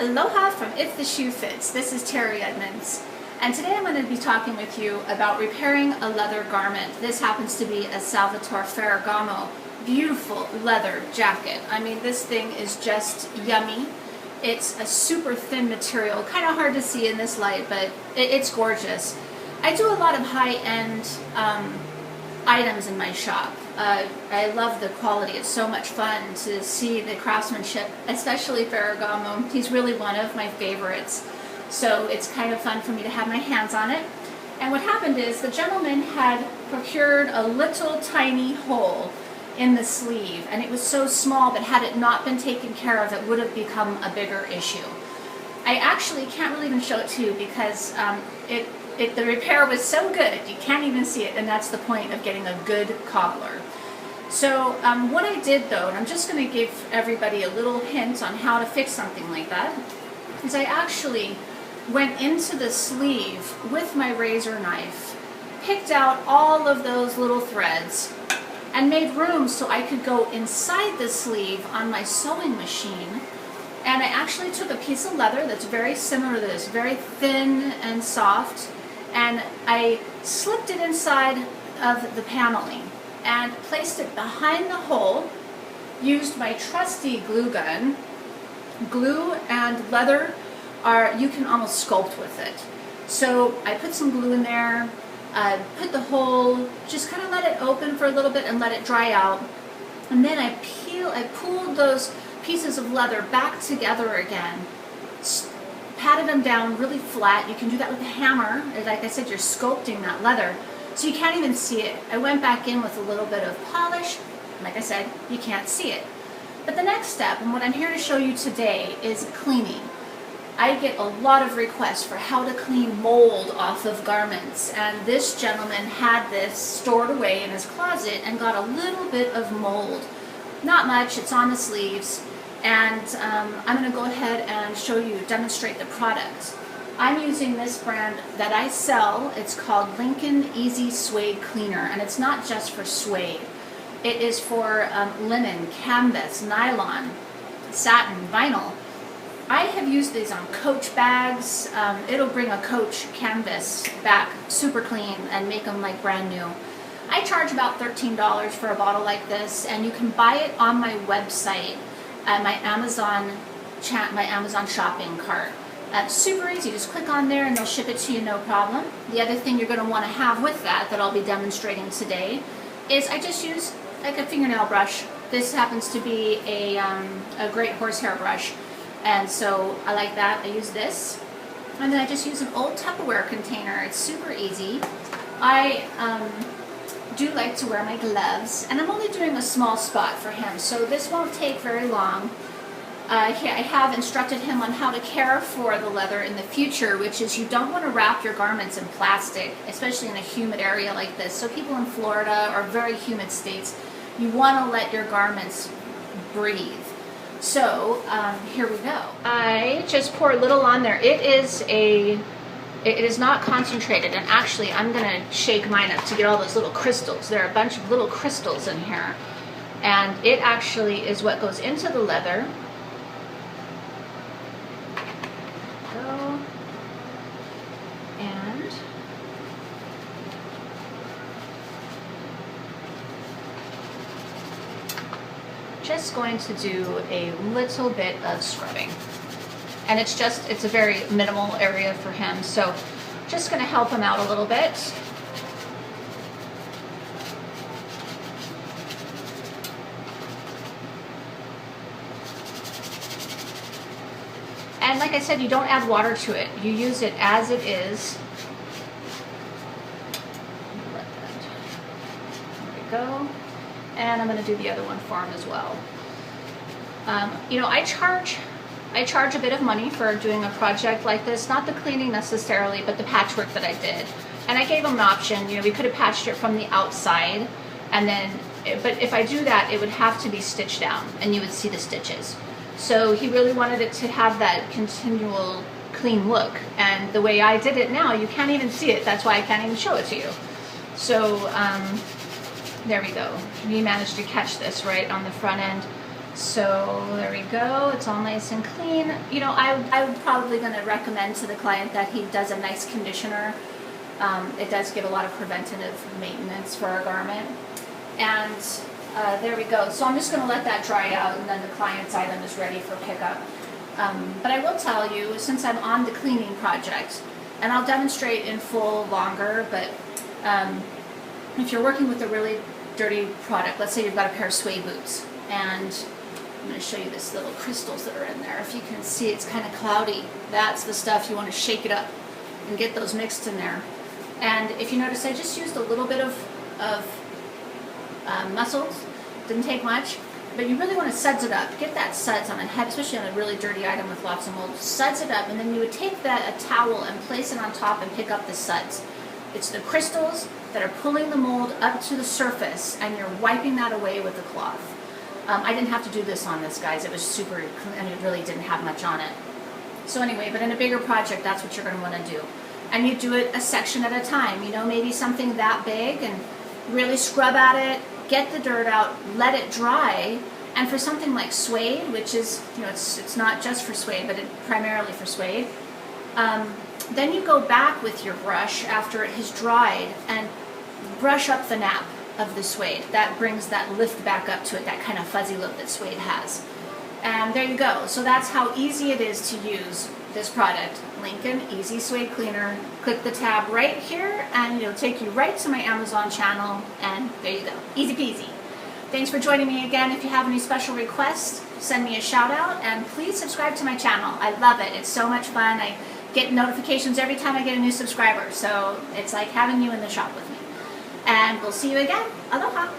Aloha from If the Shoe Fits. This is Teri Edmonds, and today I'm going to be talking with you about repairing a leather garment. This happens to be a Leather Ferragamo beautiful leather jacket. I mean, this thing is just yummy. It's a super thin material, kind of hard to see in this light, but it's gorgeous. I do a lot of high-end items in my shop. I love the quality. It's so much fun to see the craftsmanship, especially Ferragamo. He's really one of my favorites. So it's kind of fun for me to have my hands on it. And what happened is the gentleman had procured a little tiny hole in the sleeve, and it was so small that had it not been taken care of, it would have become a bigger issue. I actually can't really even show it to you because the repair was so good you can't even see it, and that's the point of getting a good cobbler. So what I did though, and I'm just going to give everybody a little hint on how to fix something like that, is I actually went into the sleeve with my razor knife, picked out all of those little threads, and made room so I could go inside the sleeve on my sewing machine. And I actually took a piece of leather that's very similar to this, very thin and soft, and I slipped it inside of the paneling and placed it behind the hole, used my trusty glue gun. Glue and leather you can almost sculpt with it. So I put some glue in there, put the hole, just kind of let it open for a little bit and let it dry out. And then I pulled those pieces of leather back together again, patted them down really flat. You can do that with a hammer. Like I said, you're sculpting that leather, so you can't even see it. I went back in with a little bit of polish. Like I said, you can't see it. But the next step, and what I'm here to show you today, is cleaning. I get a lot of requests for how to clean mold off of garments, and this gentleman had this stored away in his closet and got a little bit of mold. Not much, it's on the sleeves, and I'm going to go ahead and show you, demonstrate the product. I'm using this brand that I sell. It's called Lincoln EZ Suede Cleaner, and it's not just for suede. It is for linen, canvas, nylon, satin, vinyl. I have used these on Coach bags. It'll bring a Coach canvas back super clean and make them like brand new. I charge about $13 for a bottle like this, and you can buy it on my website at my Amazon shopping cart. Super easy, just click on there and they'll ship it to you no problem. The other thing you're going to want to have with that I'll be demonstrating today is I just use like a fingernail brush. This happens to be a great horsehair brush, and so I like that. I use this, and then I just use an old Tupperware container. It's super easy. I do like to wear my gloves, and I'm only doing a small spot for him, so this won't take very long. I have instructed him on how to care for the leather in the future, which is you don't want to wrap your garments in plastic, especially in a humid area like this. So people in Florida or very humid states, you want to let your garments breathe. So here we go. I just pour a little on there. It is not concentrated, and actually I'm going to shake mine up to get all those little crystals. There are a bunch of little crystals in here, and it actually is what goes into the leather. Go. And just going to do a little bit of scrubbing. And it's a very minimal area for him, so just going to help him out a little bit. And like I said, you don't add water to it. You use it as it is. There we go. And I'm going to do the other one for him as well. You know, I charge a bit of money for doing a project like this, not the cleaning necessarily, but the patchwork that I did. And I gave him an option. You know, we could have patched it from the outside, and then, but if I do that, it would have to be stitched down, and you would see the stitches. So he really wanted it to have that continual clean look. And the way I did it now, you can't even see it. That's why I can't even show it to you. So there we go. We managed to catch this right on the front end. So there we go, it's all nice and clean. You know, I would probably going to recommend to the client that he does a nice conditioner. It does give a lot of preventative maintenance for our garment. And there we go. So I'm just going to let that dry out, and then the client's item is ready for pickup. But I will tell you, since I'm on the cleaning project, and I'll demonstrate in full longer, but if you're working with a really dirty product, let's say you've got a pair of suede boots, and I'm going to show you this little crystals that are in there. If you can see, it's kind of cloudy. That's the stuff you want to shake it up and get those mixed in there. And if you notice, I just used a little bit of mussels. Didn't take much, but you really want to suds it up. Get that suds on a head, especially on a really dirty item with lots of mold. Suds it up, and then you would take a towel and place it on top and pick up the suds. It's the crystals that are pulling the mold up to the surface, and you're wiping that away with a cloth. I didn't have to do this on this, guys. It was super clean, and it really didn't have much on it. So anyway, but in a bigger project, that's what you're going to want to do. And you do it a section at a time. You know, maybe something that big, and really scrub at it, get the dirt out, let it dry. And for something like suede, which is, you know, it's not just for suede, but primarily for suede, then you go back with your brush after it has dried and brush up the nap of the suede. That brings that lift back up to it, that kind of fuzzy look that suede has. And there you go. So that's how easy it is to use this product, Lincoln EZ Suede Cleaner. Click the tab right here and it'll take you right to my Amazon channel, and there you go. Easy peasy. Thanks for joining me again. If you have any special requests, send me a shout out, and please subscribe to my channel. I love it. It's so much fun. I get notifications every time I get a new subscriber, so it's like having you in the shop with me. And we'll see you again. Aloha.